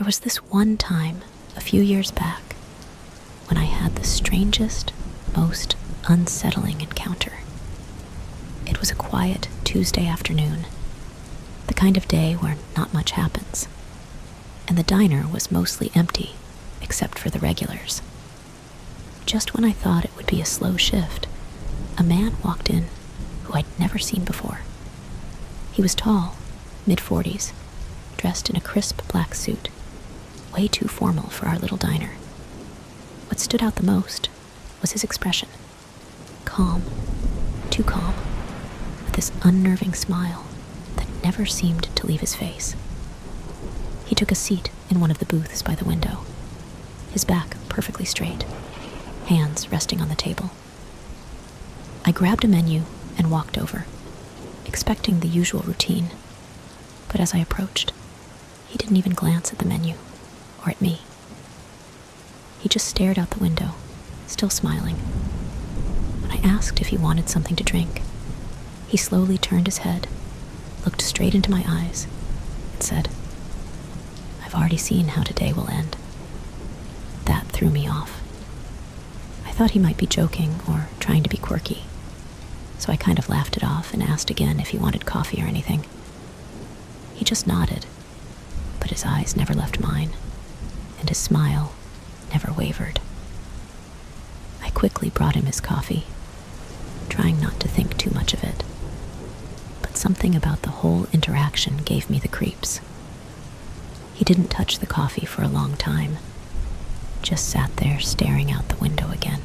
There was this one time, a few years back, when I had the strangest, most unsettling encounter. It was a quiet Tuesday afternoon, the kind of day where not much happens, and the diner was mostly empty, except for the regulars. Just when I thought it would be a slow shift, a man walked in who I'd never seen before. He was tall, mid-40s, dressed in a crisp black suit, way too formal for our little diner. What stood out the most was his expression. Calm, too calm, with this unnerving smile that never seemed to leave his face. He took a seat in one of the booths by the window, his back perfectly straight, hands resting on the table. I grabbed a menu and walked over, expecting the usual routine, but as I approached, he didn't even glance at the menu or at me. He just stared out the window, still smiling. When I asked if he wanted something to drink, he slowly turned his head, looked straight into my eyes, and said, "I've already seen how today will end." That threw me off. I thought he might be joking or trying to be quirky, so I kind of laughed it off and asked again if he wanted coffee or anything. He just nodded, but his eyes never left mine, and his smile never wavered. I quickly brought him his coffee, trying not to think too much of it, but something about the whole interaction gave me the creeps. He didn't touch the coffee for a long time, just sat there staring out the window again,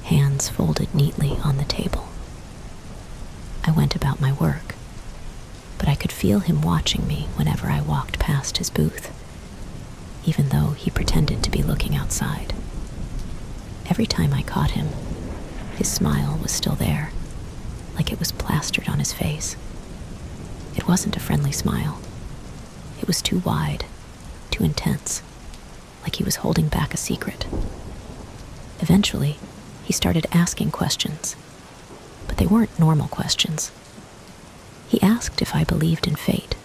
hands folded neatly on the table. I went about my work, but I could feel him watching me whenever I walked past his booth, even though he pretended to be looking outside. Every time I caught him, his smile was still there, like it was plastered on his face. It wasn't a friendly smile. It was too wide, too intense, like he was holding back a secret. Eventually, he started asking questions, but they weren't normal questions. He asked if I believed in fate,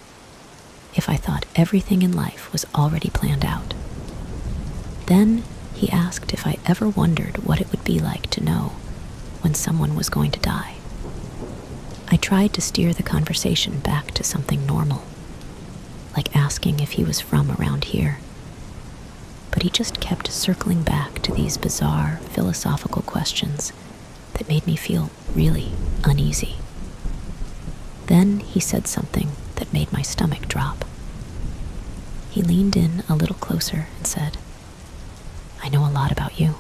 if I thought everything in life was already planned out. Then he asked if I ever wondered what it would be like to know when someone was going to die. I tried to steer the conversation back to something normal, like asking if he was from around here. But he just kept circling back to these bizarre philosophical questions that made me feel really uneasy. Then he said something that made my stomach drop. He leaned in a little closer and said, "I know a lot about you,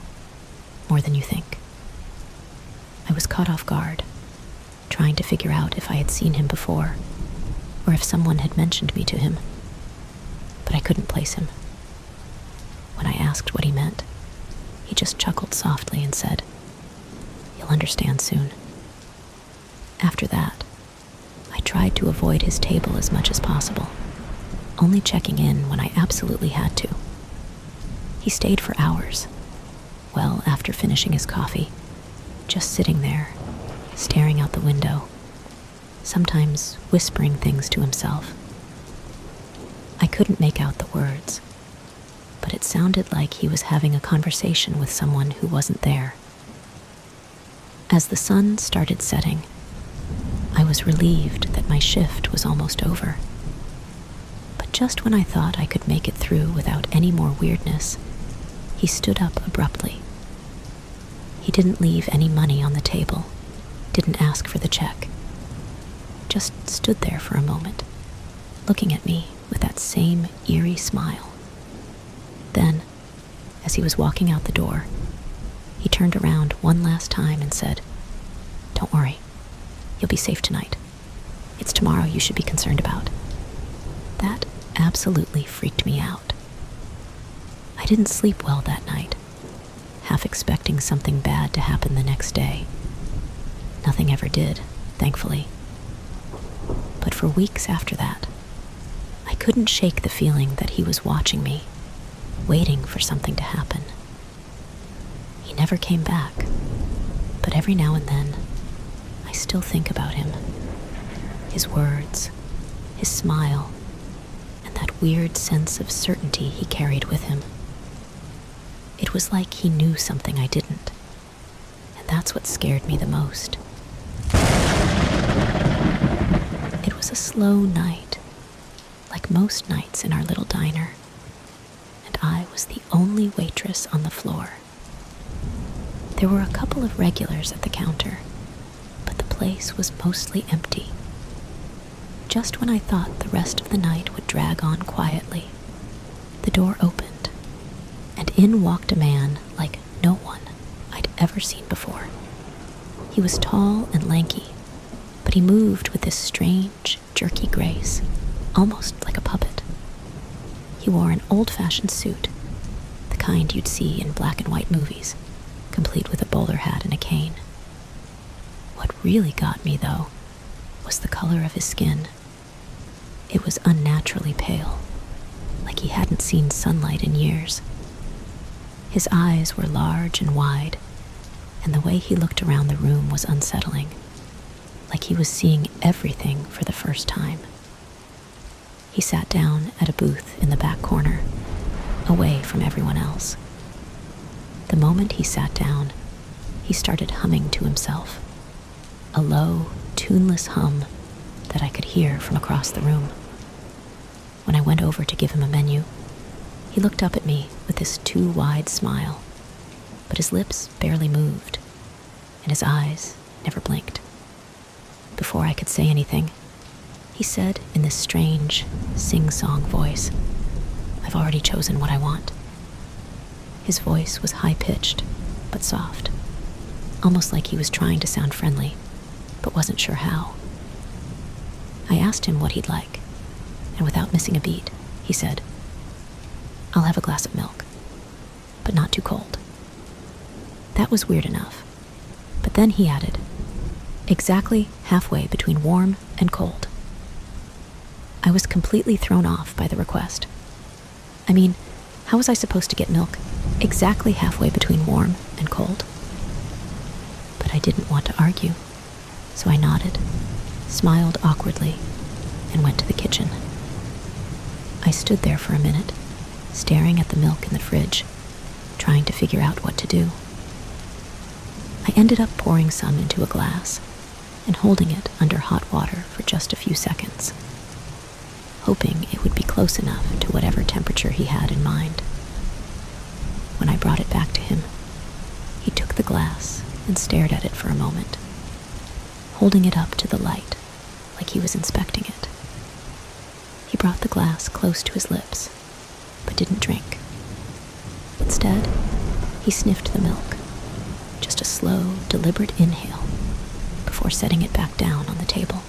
more than you think." I was caught off guard, trying to figure out if I had seen him before, or if someone had mentioned me to him, but I couldn't place him. When I asked what he meant, he just chuckled softly and said, "You'll understand soon." After that, I tried to avoid his table as much as possible, only checking in when I absolutely had to. He stayed for hours, well after finishing his coffee, just sitting there, staring out the window, sometimes whispering things to himself. I couldn't make out the words, but it sounded like he was having a conversation with someone who wasn't there. As the sun started setting, I was relieved that my shift was almost over. But just when I thought I could make it through without any more weirdness, he stood up abruptly. He didn't leave any money on the table, didn't ask for the check, just stood there for a moment, looking at me with that same eerie smile. Then, as he was walking out the door, he turned around one last time and said, "Don't worry, you'll be safe tonight. It's tomorrow you should be concerned about." That absolutely freaked me out. I didn't sleep well that night, half expecting something bad to happen the next day. Nothing ever did, thankfully. But for weeks after that, I couldn't shake the feeling that he was watching me, waiting for something to happen. He never came back, but every now and then, I still think about him. His words, his smile, and that weird sense of certainty he carried with him. It was like he knew something I didn't, and that's what scared me the most. It was a slow night, like most nights in our little diner, and I was the only waitress on the floor. There were a couple of regulars at the counter, but the place was mostly empty. Just when I thought the rest of the night would drag on quietly, the door opened, and in walked a man like no one I'd ever seen before. He was tall and lanky, but he moved with this strange, jerky grace, almost like a puppet. He wore an old-fashioned suit, the kind you'd see in black and white movies, complete with a bowler hat and a cane. What really got me, though, was the color of his skin. It was unnaturally pale, like he hadn't seen sunlight in years. His eyes were large and wide, and the way he looked around the room was unsettling, like he was seeing everything for the first time. He sat down at a booth in the back corner, away from everyone else. The moment he sat down, he started humming to himself, a low, tuneless hum that I could hear from across the room. When I went over to give him a menu, he looked up at me with this too wide smile, but his lips barely moved, and his eyes never blinked. Before I could say anything, he said in this strange, sing-song voice, "I've already chosen what I want." His voice was high-pitched, but soft, almost like he was trying to sound friendly, but wasn't sure how. I asked him what he'd like, and without missing a beat, he said, "I'll have a glass of milk, but not too cold." That was weird enough, but then he added, "Exactly halfway between warm and cold." I was completely thrown off by the request. I mean, how was I supposed to get milk exactly halfway between warm and cold? But I didn't want to argue, so I nodded, smiled awkwardly, and went to the kitchen. I stood there for a minute, staring at the milk in the fridge, trying to figure out what to do. I ended up pouring some into a glass and holding it under hot water for just a few seconds, hoping it would be close enough to whatever temperature he had in mind. When I brought it back to him, he took the glass and stared at it for a moment, holding it up to the light like he was inspecting it. He brought the glass close to his lips, but didn't drink. Instead, he sniffed the milk, just a slow, deliberate inhale, before setting it back down on the table.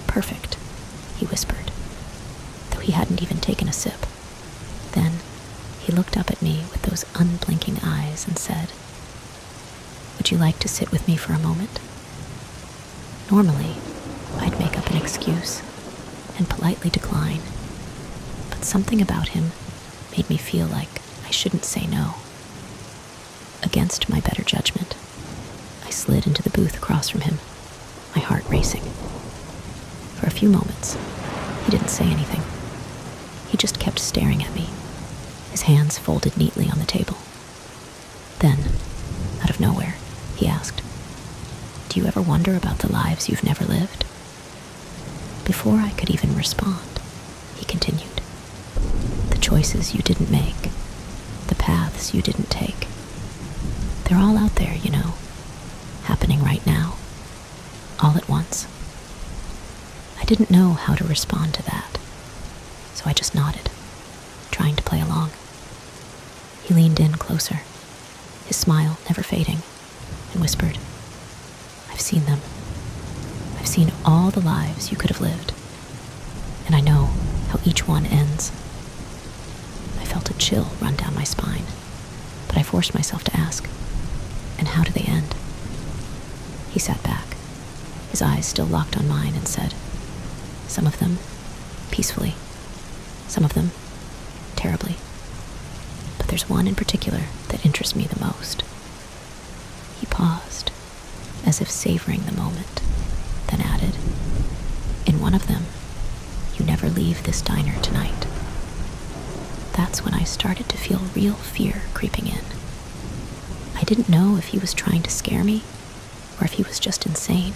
"Perfect," he whispered, though he hadn't even taken a sip. Then he looked up at me with those unblinking eyes and said, "Would you like to sit with me for a moment?" Normally, I'd make up an excuse and politely decline, but something about him made me feel like I shouldn't say no. Against my better judgment, I slid into the booth across from him, my heart racing. For a few moments, he didn't say anything. He just kept staring at me, his hands folded neatly on the table. Then, out of nowhere, he asked, "Do you ever wonder about the lives you've never lived?" Before I could even respond, he continued, "The choices you didn't make, the paths you didn't take, they're all out there, you know, happening right now, all at once." I didn't know how to respond to that, so I just nodded, trying to play along. He leaned in closer, his smile never fading, and whispered, "I've seen them. I've seen all the lives you could have lived, and I know how each one ends." I felt a chill run down my spine, but I forced myself to ask, "And how do they end?" He sat back, his eyes still locked on mine, and said, "Some of them, peacefully. Some of them, terribly. But there's one in particular that interests me the most." He paused, as if savoring the moment, then added, "In one of them, "You never leave this diner tonight." That's when I started to feel real fear creeping in. I didn't know if he was trying to scare me or if he was just insane.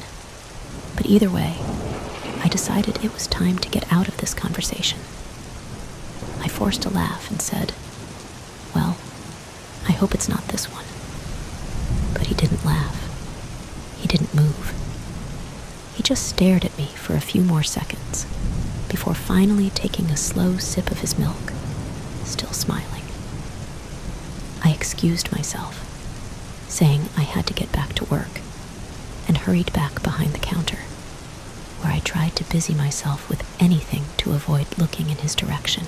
But either way, I decided it was time to get out of this conversation. I forced a laugh and said, "Well, I hope it's not this one." But he didn't laugh. He didn't move. He just stared at me for a few more seconds before finally taking a slow sip of his milk, still smiling. I excused myself, saying I had to get back to work, and hurried back behind the counter, where I tried to busy myself with anything to avoid looking in his direction.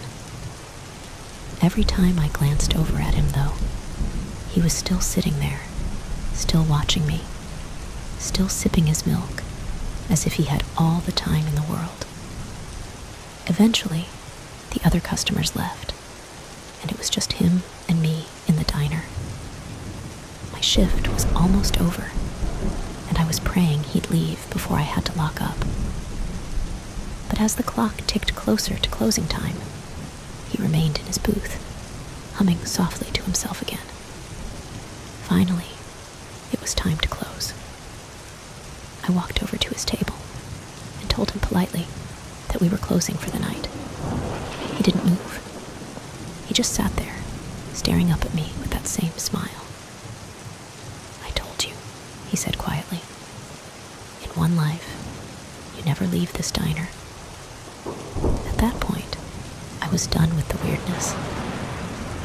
Every time I glanced over at him, though, he was still sitting there, still watching me, still sipping his milk, as if he had all the time in the world. Eventually, the other customers left, and it was just him and me in the diner. My shift was almost over, and I was praying he'd leave before I had to lock up. But as the clock ticked closer to closing time, he remained in his booth, humming softly to himself again. Finally, it was time to close. I walked over to his table and told him politely that we were closing for the night. He didn't move. He just sat there, staring up at me with that same smile. "I told you," he said quietly. "In one life, you never leave this diner." At that point, I was done with the weirdness.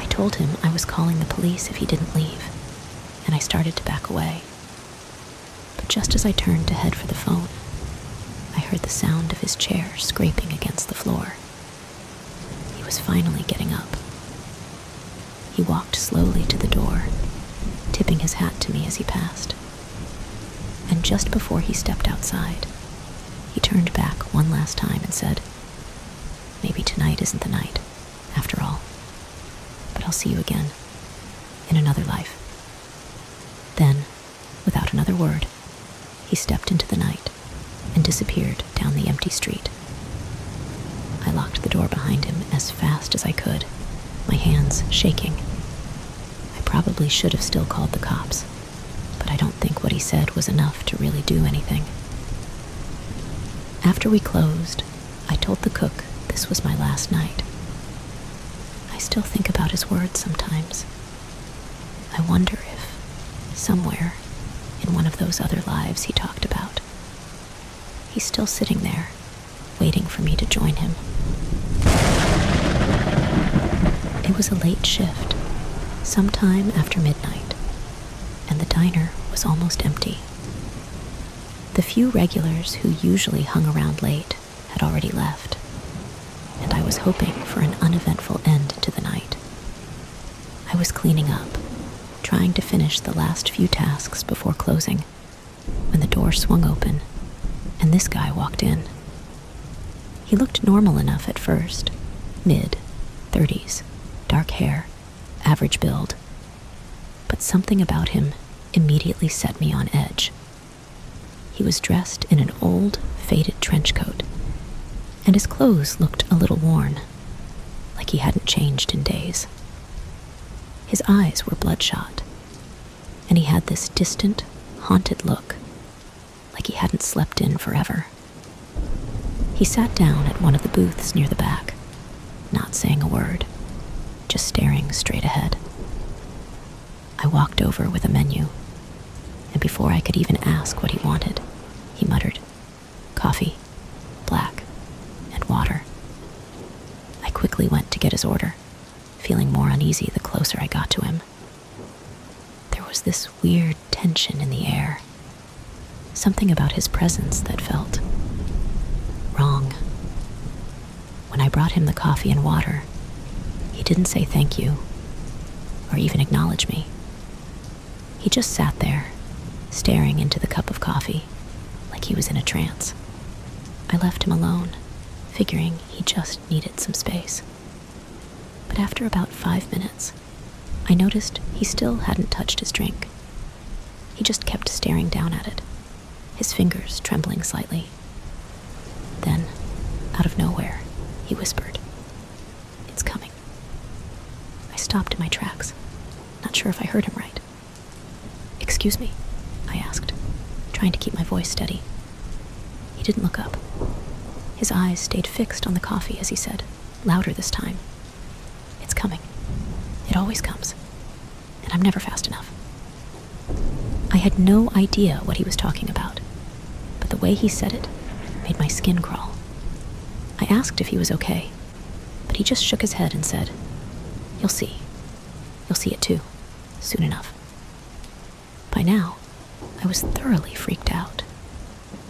I told him I was calling the police if he didn't leave, and I started to back away. But just as I turned to head for the phone, I heard the sound of his chair scraping against the floor. He was finally getting up. He walked slowly to the door, tipping his hat to me as he passed. And just before he stepped outside, he turned back one last time and said, "Maybe tonight isn't the night, after all. But I'll see you again, in another life." Then, without another word, he stepped into the night and disappeared down the empty street. I locked the door behind him as fast as I could, my hands shaking. I probably should have still called the cops, but I don't think what he said was enough to really do anything. After we closed, I told the cook this was my last night. I still think about his words sometimes. I wonder if, somewhere, in one of those other lives he talked about, he's still sitting there, waiting for me to join him. It was a late shift, sometime after midnight, and the diner was almost empty. The few regulars who usually hung around late had already left, and I was hoping for an uneventful end to the night. I was cleaning up, trying to finish the last few tasks before closing, when the door swung open and this guy walked in. He looked normal enough at first, mid-30s, dark hair, average build, but something about him immediately set me on edge. He was dressed in an old, faded trench coat, and his clothes looked a little worn, like he hadn't changed in days. His eyes were bloodshot, and he had this distant, haunted look, like he hadn't slept in forever. He sat down at one of the booths near the back, not saying a word, just staring straight ahead. I walked over with a menu, and before I could even ask what he wanted, he muttered, "Coffee, black, and water." I quickly went to get his order, feeling more uneasy the closer I got to him. There was this weird tension in the air, something about his presence that felt wrong. When I brought him the coffee and water, he didn't say thank you, or even acknowledge me. He just sat there, staring into the cup of coffee, like he was in a trance. I left him alone, figuring he just needed some space. But after about 5 minutes, I noticed he still hadn't touched his drink. He just kept staring down at it, his fingers trembling slightly. Then, out of nowhere, he whispered. "It's coming." I stopped in my tracks, not sure if I heard him right. "Excuse me?" I asked, trying to keep my voice steady. He didn't look up. His eyes stayed fixed on the coffee as he said, louder this time, "It's coming. It always comes. And I'm never fast enough." I had no idea what he was talking about, but the way he said it made my skin crawl. I asked if he was okay, but he just shook his head and said, "You'll see. You'll see it too, soon enough." By now, I was thoroughly freaked out,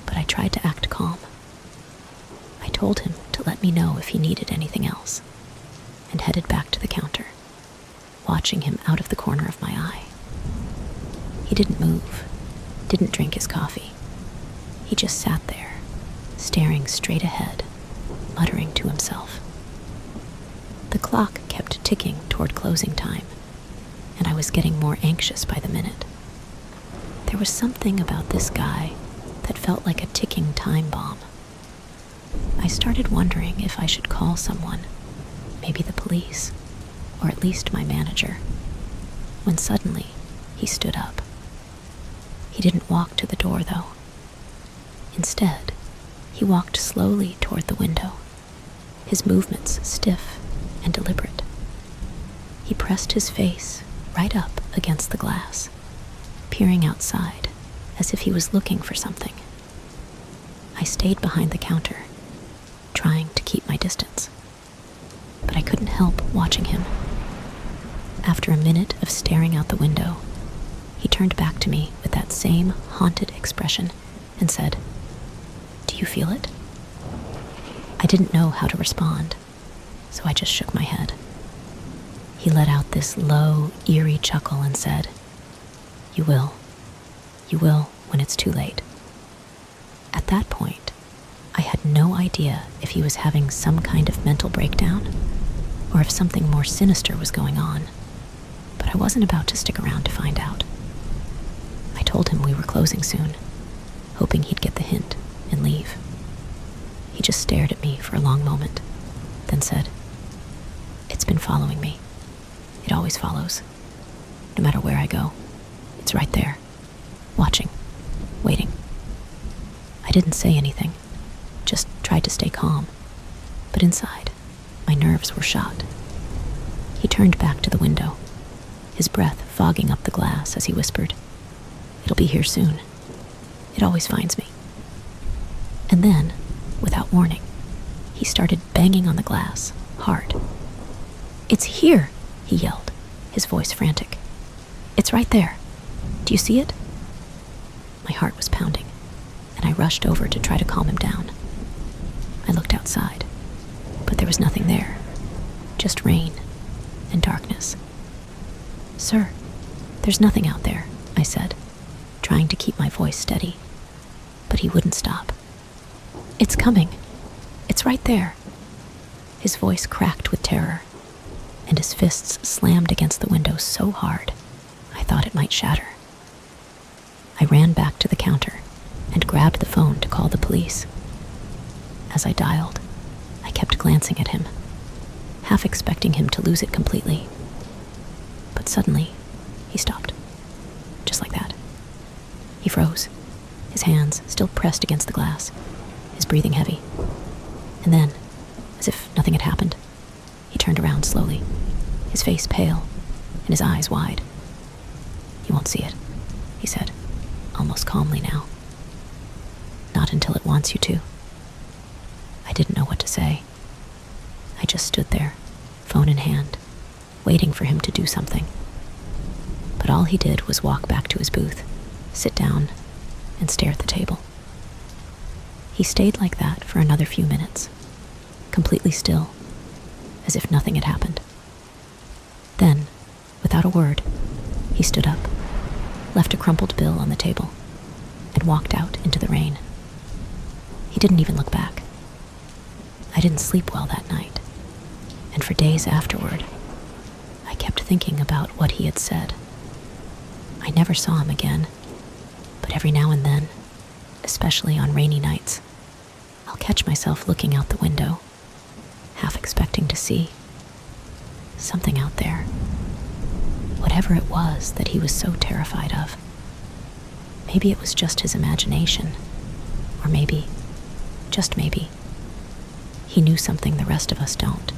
but I tried to act calm. I told him to let me know if he needed anything else, and headed back to the counter, watching him out of the corner of my eye. He didn't move, didn't drink his coffee. He just sat there, staring straight ahead, muttering to himself. The clock kept ticking toward closing time, and I was getting more anxious by the minute. There was something about this guy that felt like a ticking time bomb. I started wondering if I should call someone, maybe the police, or at least my manager, when suddenly he stood up. He didn't walk to the door, though. Instead, he walked slowly toward the window, his movements stiff and deliberate. He pressed his face right up against the glass, peering outside as if he was looking for something. I stayed behind the counter, trying to keep my distance, but I couldn't help watching him. After a minute of staring out the window, he turned back to me with that same haunted expression and said, "Do you feel it?" I didn't know how to respond, so I just shook my head. He let out this low, eerie chuckle and said, "You will. You will when it's too late." At that point, I had no idea if he was having some kind of mental breakdown or if something more sinister was going on, but I wasn't about to stick around to find out. I told him we were closing soon, hoping he'd get the hint and leave. He just stared at me for a long moment, then said, "It's been following me. It always follows. No matter where I go, it's right there, watching, waiting." I didn't say anything, just tried to stay calm, but inside, my nerves were shot. He turned back to the window, his breath fogging up the glass as he whispered, "It'll be here soon. It always finds me." And then, without warning, he started banging on the glass, hard. "It's here!" he yelled, his voice frantic. "It's right there. Do you see it?" My heart was pounding, and I rushed over to try to calm him down. I looked outside, but there was nothing there, just rain and darkness. "Sir, there's nothing out there," I said, trying to keep my voice steady, but he wouldn't stop. "It's coming. It's right there." His voice cracked with terror, and his fists slammed against the window so hard, I thought it might shatter. I ran back to the counter and grabbed the phone to call the police. As I dialed, I kept glancing at him, half expecting him to lose it completely. But suddenly, he stopped, just like that. He froze, his hands still pressed against the glass, his breathing heavy. And then, as if nothing had happened, he turned around slowly, his face pale and his eyes wide. "You won't see it," he said, almost calmly now. "Not until it wants you to." I didn't know what to say. I just stood there, phone in hand, waiting for him to do something. But all he did was walk back to his booth, sit down, and stare at the table. He stayed like that for another few minutes, completely still, as if nothing had happened. Then, without a word, he stood up, left a crumpled bill on the table, and walked out into the rain. He didn't even look back. I didn't sleep well that night, and for days afterward, I kept thinking about what he had said. I never saw him again, but every now and then, especially on rainy nights, I'll catch myself looking out the window, half expecting to see. Something out there. Whatever it was that he was so terrified of. Maybe it was just his imagination. Or maybe, just maybe, he knew something the rest of us don't.